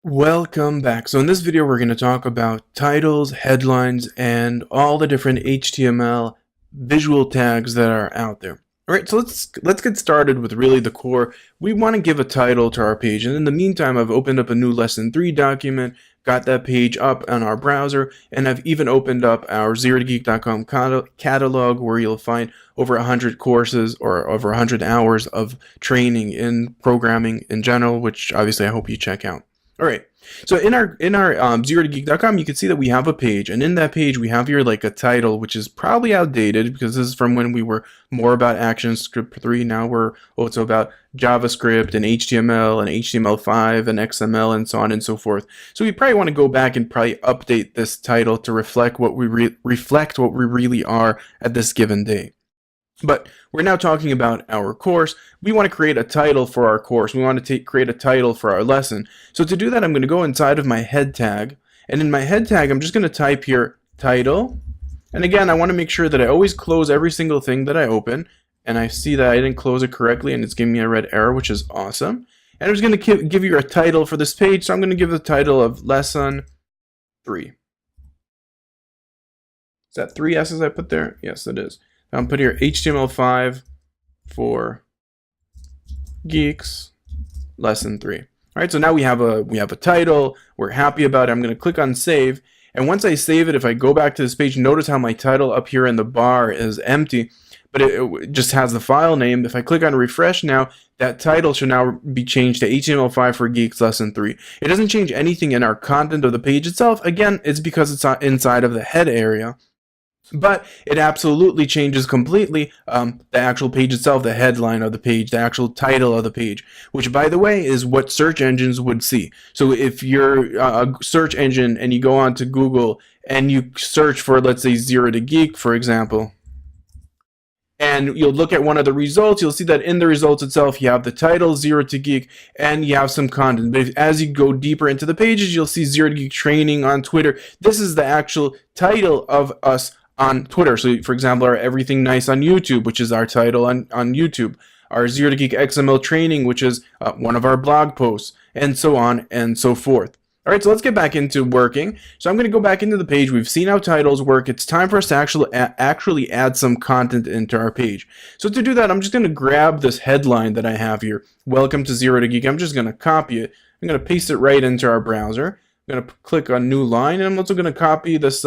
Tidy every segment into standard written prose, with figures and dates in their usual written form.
Welcome back. So in this video, we're going to talk about titles, headlines, and all the different HTML visual tags that are out there. All right, so let's get started with really the core. We want to give a title to our page, and in the meantime, I've opened up a new lesson 3 document, got that page up on our browser, and I've even opened up our zerotogeek.com catalog where you'll find over 100 courses or over 100 hours of training in programming in general, which obviously I hope you check out. All right, so in our zerotogeek.com, you can see that we have a page, and in that page we have here like a title, which is probably outdated because this is from when we were more about ActionScript 3. Now we're also about JavaScript and HTML and HTML5 and XML and so on and so forth. So we probably want to go back and probably update this title to reflect what we really are at this given day. But we're now talking about our course. We want to create a title for our course. We want to create a title for our lesson. So to do that, I'm going to go inside of my head tag. And in my head tag, I'm just going to type here title. And again, I want to make sure that I always close every single thing that I open. And I see that I didn't close it correctly, and it's giving me a red error, which is awesome. And I'm just going to give you a title for this page. So I'm going to give the title of Lesson 3. Is that 3 S's I put there? Yes, it is. I'm put here HTML5 for Geeks lesson 3. All right, so now we have a title. We're happy about it. I'm going to click on save, and once I save it, if I go back to this page, notice how my title up here in the bar is empty, but it just has the file name. If I click on refresh now, that title should now be changed to HTML5 for Geeks lesson 3. It doesn't change anything in our content of the page itself. Again, it's because it's inside of the head area. But it absolutely changes completely the actual page itself, the headline of the page, the actual title of the page, which, by the way, is what search engines would see. So if you're a search engine and you go on to Google and you search for, let's say, Zero to Geek, for example, and you'll look at one of the results, you'll see that in the results itself, you have the title, Zero to Geek, and you have some content. But as you go deeper into the pages, you'll see Zero to Geek training on Twitter. This is the actual title of us on Twitter. So for example, our Everything Nice on YouTube, which is our title on YouTube, our Zero to Geek XML training, which is one of our blog posts, and so on and so forth. All right, so let's get back into working. So I'm going to go back into the page. We've seen how titles work. It's time for us to actually add some content into our page. So to do that, I'm just going to grab this headline that I have here, Welcome to Zero to Geek. I'm just going to copy it. I'm going to paste it right into our browser. I'm going to click on New Line, and I'm also going to copy this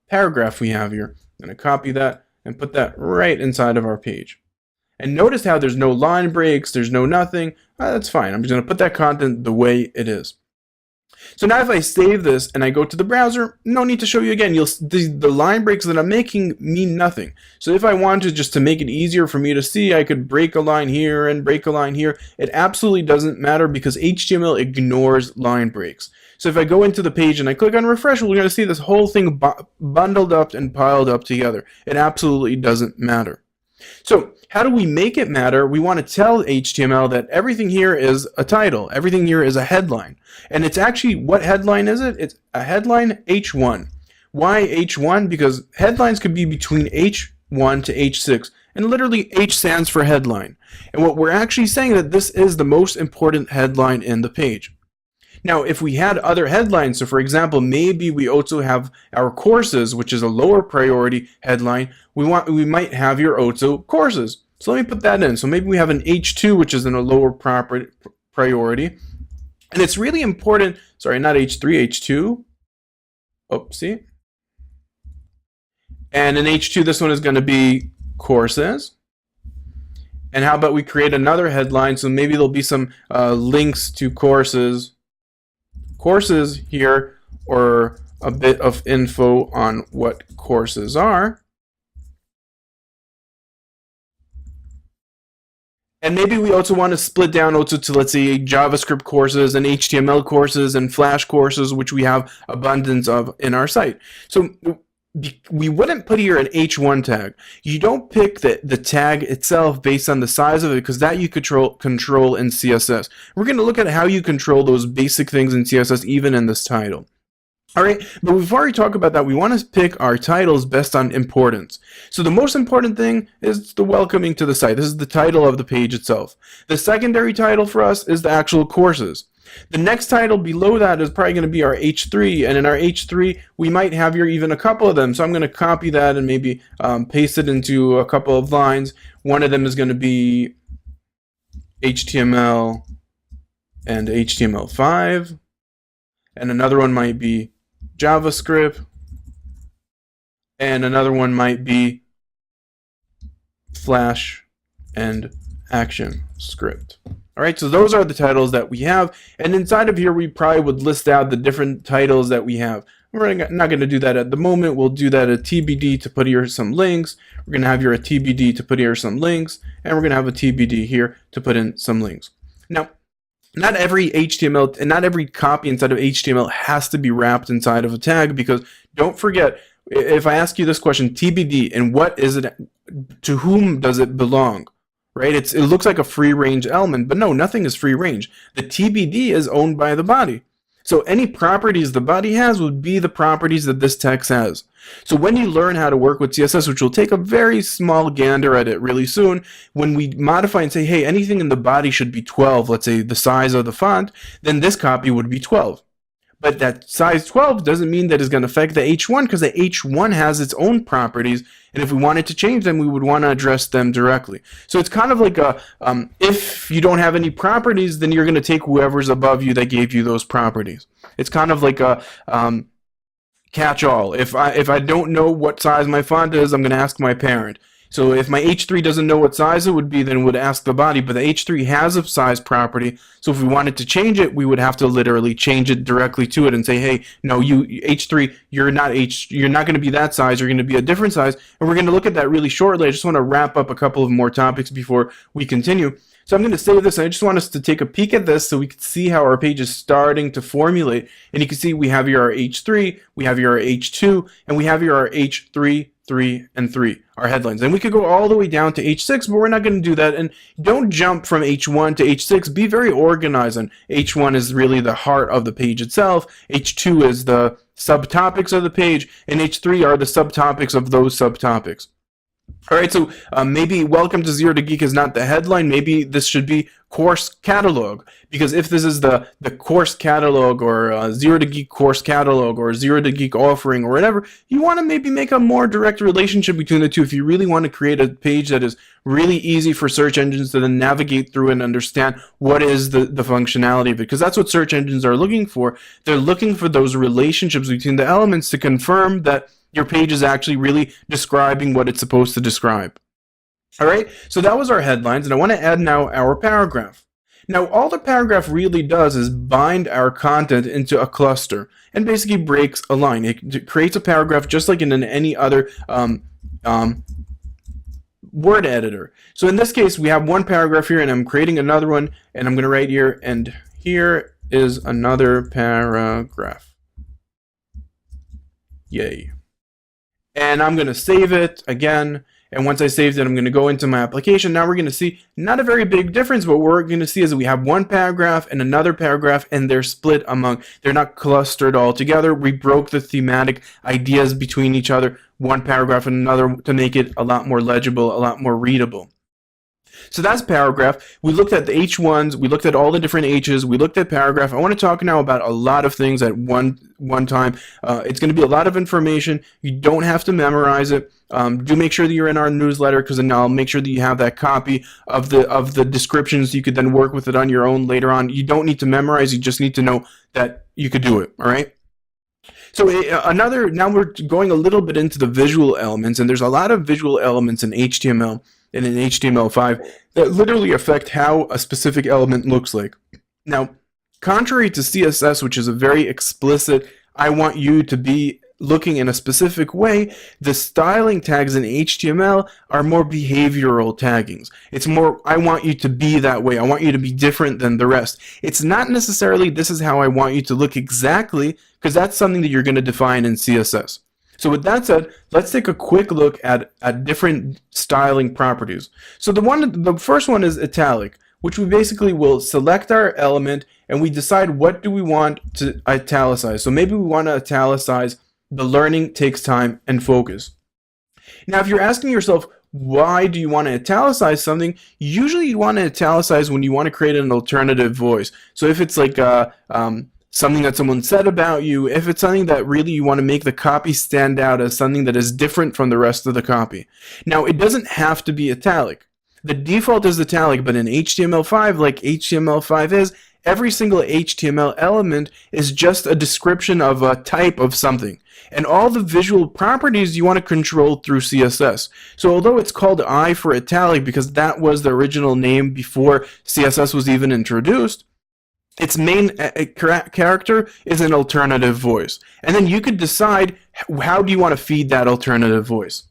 paragraph we have here. I'm going to copy that and put that right inside of our page. And notice how there's no line breaks, there's no nothing. That's fine. I'm just going to put that content the way it is. So now if I save this and I go to the browser, no need to show you again. The line breaks that I'm making mean nothing. So if I wanted just to make it easier for me to see, I could break a line here and break a line here. It absolutely doesn't matter because HTML ignores line breaks. So if I go into the page and I click on refresh, we're going to see this whole thing bundled up and piled up together. It absolutely doesn't matter. So how do we make it matter? We want to tell HTML that everything here is a title. Everything here is a headline. And it's actually, what headline is it? It's a headline H1. Why H1? Because headlines could be between H1 to H6. And literally H stands for headline. And what we're actually saying that this is the most important headline in the page. Now, if we had other headlines, so for example, maybe we also have our courses, which is a lower priority headline, we might have your also courses. So let me put that in. So maybe we have an H2, which is in a lower priority. And it's really important, sorry, not H3, H2. Oopsie. And in H2, this one is going to be courses. And how about we create another headline? So maybe there'll be some links to courses here, or a bit of info on what courses are. And maybe we also want to split down also to, let's say, JavaScript courses and HTML courses and Flash courses, which we have abundance of in our site. So we wouldn't put here an H1 tag. You don't pick the tag itself based on the size of it, because that you control in CSS. We're going to look at how you control those basic things in CSS even in this title. All right, but before we talk about that, we want to pick our titles based on importance. So the most important thing is the welcoming to the site. This is the title of the page itself. The secondary title for us is the actual courses. The next title below that is probably going to be our H3, and in our H3 we might have here even a couple of them. So I'm going to copy that and maybe paste it into a couple of lines. One of them is going to be HTML and HTML5, and another one might be JavaScript, and another one might be Flash and ActionScript. All right, so those are the titles that we have, and inside of here we probably would list out the different titles that we have. We're not going to do that at the moment. We'll do that at TBD to put here some links. We're going to have here a TBD to put here some links, and we're going to have a TBD here to put in some links. Now, not every HTML and not every copy inside of HTML has to be wrapped inside of a tag, because don't forget, if I ask you this question, TBD, and what is it, to whom does it belong? Right? It looks like a free range element, but no, nothing is free range. The TBD is owned by the body. So any properties the body has would be the properties that this text has. So when you learn how to work with CSS, which we'll take a very small gander at it really soon, when we modify and say, hey, anything in the body should be 12, let's say the size of the font, then this copy would be 12. But that size 12 doesn't mean that it's going to affect the H1, because the H1 has its own properties, and if we wanted to change them, we would want to address them directly. So it's kind of like a, if you don't have any properties, then you're going to take whoever's above you that gave you those properties. It's kind of like a catch-all. If I don't know what size my font is, I'm going to ask my parent. So if my H3 doesn't know what size it would be, then it would ask the body, but the H3 has a size property, so if we wanted to change it, we would have to literally change it directly to it and say, hey, no, you H3, you're not going to be that size, you're going to be a different size, and we're going to look at that really shortly. I just want to wrap up a couple of more topics before we continue. So I'm going to save this, and I just want us to take a peek at this so we can see how our page is starting to formulate. And you can see we have here our H3, we have here our H2, and we have here our H3, 3, and 3, our headlines. And we could go all the way down to H6, but we're not going to do that. And don't jump from H1 to H6. Be very organized. And H1 is really the heart of the page itself. H2 is the subtopics of the page, and H3 are the subtopics of those subtopics. All right, so maybe Welcome to Zero to Geek is not the headline. Maybe this should be course catalog, because if this is the course catalog, or Zero to Geek course catalog, or Zero to Geek offering, or whatever, you want to maybe make a more direct relationship between the two. If you really want to create a page that is really easy for search engines to then navigate through and understand what is the functionality of it, because that's what search engines are looking for. They're looking for those relationships between the elements to confirm that your page is actually really describing what it's supposed to describe. All right, so that was our headlines, and I want to add now our paragraph. Now, all the paragraph really does is bind our content into a cluster and basically breaks a line. It creates a paragraph just like in any other word editor. So in this case, we have one paragraph here, and I'm creating another one, and I'm going to write here, and here is another paragraph. Yay. And I'm going to save it again, and once I saved it, I'm going to go into my application. Now we're going to see not a very big difference, but what we're going to see is that we have one paragraph and another paragraph, and they're split among, they're not clustered all together. We broke the thematic ideas between each other, one paragraph and another, to make it a lot more legible, a lot more readable. So that's paragraph. We looked at the H1s, we looked at all the different H's, we looked at paragraph. I want to talk now about a lot of things at one time. It's going to be a lot of information. You don't have to memorize it. Do make sure that you're in our newsletter, because then I'll make sure that you have that copy of the descriptions. You could then work with it on your own later on. You don't need to memorize, you just need to know that you could do it, all right? So now we're going a little bit into the visual elements, and there's a lot of visual elements in HTML and in HTML5 that literally affect how a specific element looks like. Now, contrary to CSS, which is a very explicit, I want you to be looking in a specific way, the styling tags in HTML are more behavioral taggings. It's more, I want you to be that way. I want you to be different than the rest. It's not necessarily, this is how I want you to look exactly, because that's something that you're going to define in CSS. So with that said, let's take a quick look at different styling properties. So the first one is Italic, which we basically will select our element and we decide what do we want to italicize. So maybe we want to italicize the learning takes time and focus. Now, if you're asking yourself, why do you want to italicize something? Usually you want to italicize when you want to create an alternative voice. So if it's like something that someone said about you, if it's something that really you want to make the copy stand out as something that is different from the rest of the copy. Now, it doesn't have to be italic. The default is italic, but in HTML5, like HTML5 is, every single HTML element is just a description of a type of something. And all the visual properties you want to control through CSS. So although it's called I for italic because that was the original name before CSS was even introduced, its main character is an alternative voice. And then you could decide how do you want to feed that alternative voice.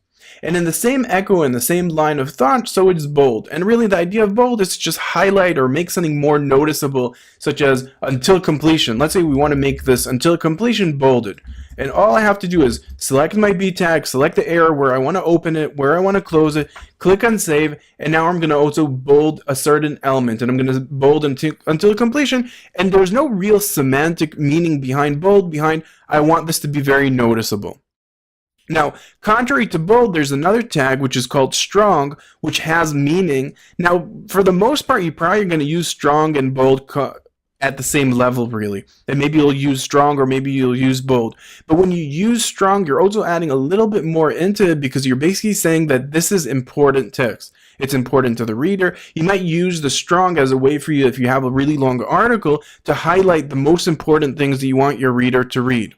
And in the same echo and the same line of thought, so it's bold. And really the idea of bold is to just highlight or make something more noticeable, such as until completion. Let's say we want to make this until completion bolded. And all I have to do is select my B tag, select the error where I want to open it, where I want to close it, click on save, and now I'm going to also bold a certain element, and I'm going to bold until completion. And there's no real semantic meaning behind bold, behind I want this to be very noticeable. Now, contrary to bold, there's another tag which is called strong, which has meaning. Now, for the most part, you're probably going to use strong and bold at the same level, really. And maybe you'll use strong or maybe you'll use bold. But when you use strong, you're also adding a little bit more into it because you're basically saying that this is important text. It's important to the reader. You might use the strong as a way for you, if you have a really long article, to highlight the most important things that you want your reader to read.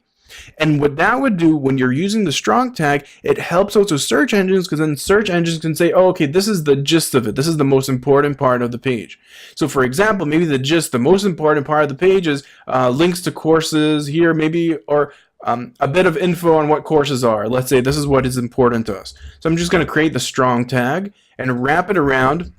And what that would do when you're using the strong tag, it helps also search engines, because then search engines can say, oh, okay, this is the gist of it. This is the most important part of the page. So for example, maybe the most important part of the page is links to courses here, maybe, or a bit of info on what courses are. Let's say this is what is important to us. So I'm just going to create the strong tag and wrap it around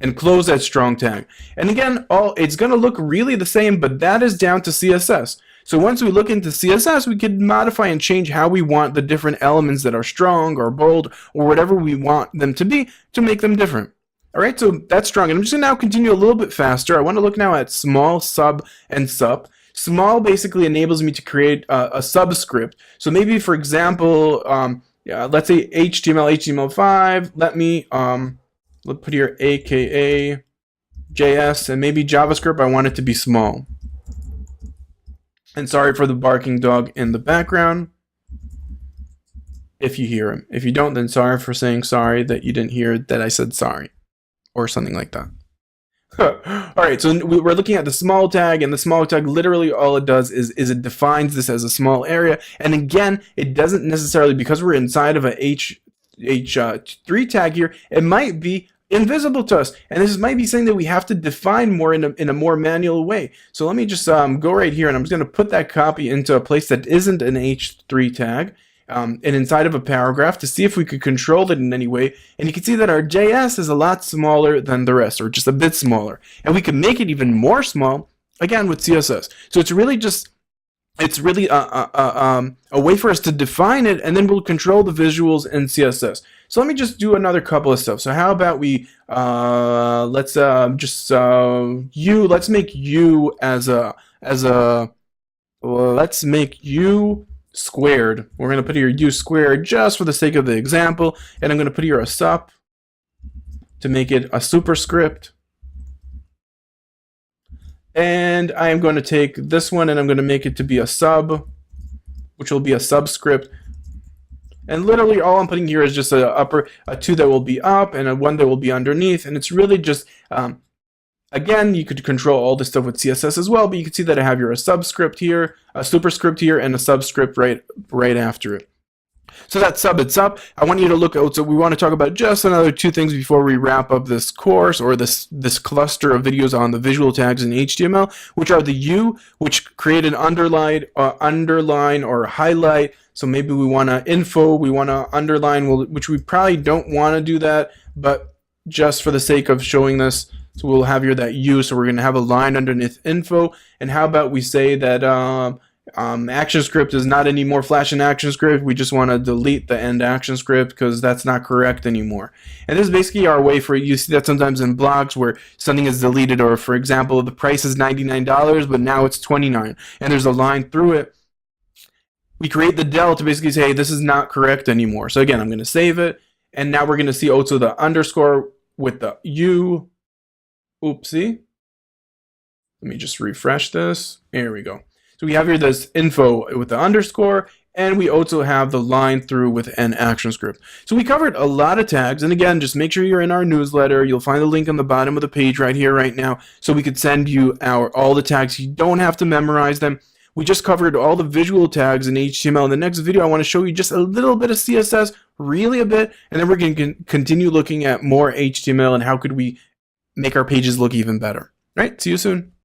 and close that strong tag. And again, it's going to look really the same, but that is down to CSS. So once we look into CSS, we can modify and change how we want the different elements that are strong or bold or whatever we want them to be to make them different. All right, so that's strong. And I'm just going to now continue a little bit faster. I want to look now at small, sub, and sup. Small basically enables me to create a subscript. So maybe, for example, let's say HTML5. Let's put here AKA JS, and maybe JavaScript. I want it to be small. And sorry for the barking dog in the background, if you hear him. If you don't, then sorry for saying sorry that you didn't hear that I said sorry, or something like that. All right, so we're looking at the small tag, and the small tag, literally all it does is it defines this as a small area. And again, it doesn't necessarily, because we're inside of a H3 tag here, it might be invisible to us, and this might be something that we have to define more in a more manual way. So let me just go right here, and I'm just going to put that copy into a place that isn't an H3 tag, and inside of a paragraph to see if we could control it in any way. And you can see that our JS is a lot smaller than the rest, or just a bit smaller, and we can make it even more small again with CSS. So it's really a way for us to define it, and then we'll control the visuals in CSS. So let me just do another couple of stuff. So how about we let's make you let's make you squared. We're going to put here u squared just for the sake of the example, and I'm going to put here a sup to make it a superscript. And I am going to take this one and I'm going to make it to be a sub, which will be a subscript. And literally all I'm putting here is just a 2 that will be up and a 1 that will be underneath. And it's really just, again, you could control all this stuff with CSS as well, but you can see that I have here a subscript here, a superscript here, and a subscript right after it. So that's sub, it's up. I want you to look at, so we want to talk about just another 2 things before we wrap up this course, or this cluster of videos on the visual tags in HTML, which are the U, which create an underline or highlight. So maybe we want to info, we want to underline, which we probably don't want to do that, but just for the sake of showing this, so we'll have here that U, so we're going to have a line underneath info. And how about we say that ActionScript is not anymore Flash and ActionScript. We just want to delete the end ActionScript because that's not correct anymore. And this is basically our way for, you see that sometimes in blogs where something is deleted, or for example, the price is $99, but now it's $29, and there's a line through it. We create the del to basically say, hey, this is not correct anymore. So again, I'm going to save it, And now we're going to see also the underscore with the U. Oopsie. Let me just refresh this. There we go. So we have here this info with the underscore, and we also have the line through with an action script. So we covered a lot of tags, and again, just make sure you're in our newsletter. You'll find the link on the bottom of the page right here, right now, so we could send you all the tags. You don't have to memorize them. We just covered all the visual tags in HTML. In the next video, I want to show you just a little bit of CSS, really a bit, and then we're going to continue looking at more HTML and how could we make our pages look even better. All right, see you soon.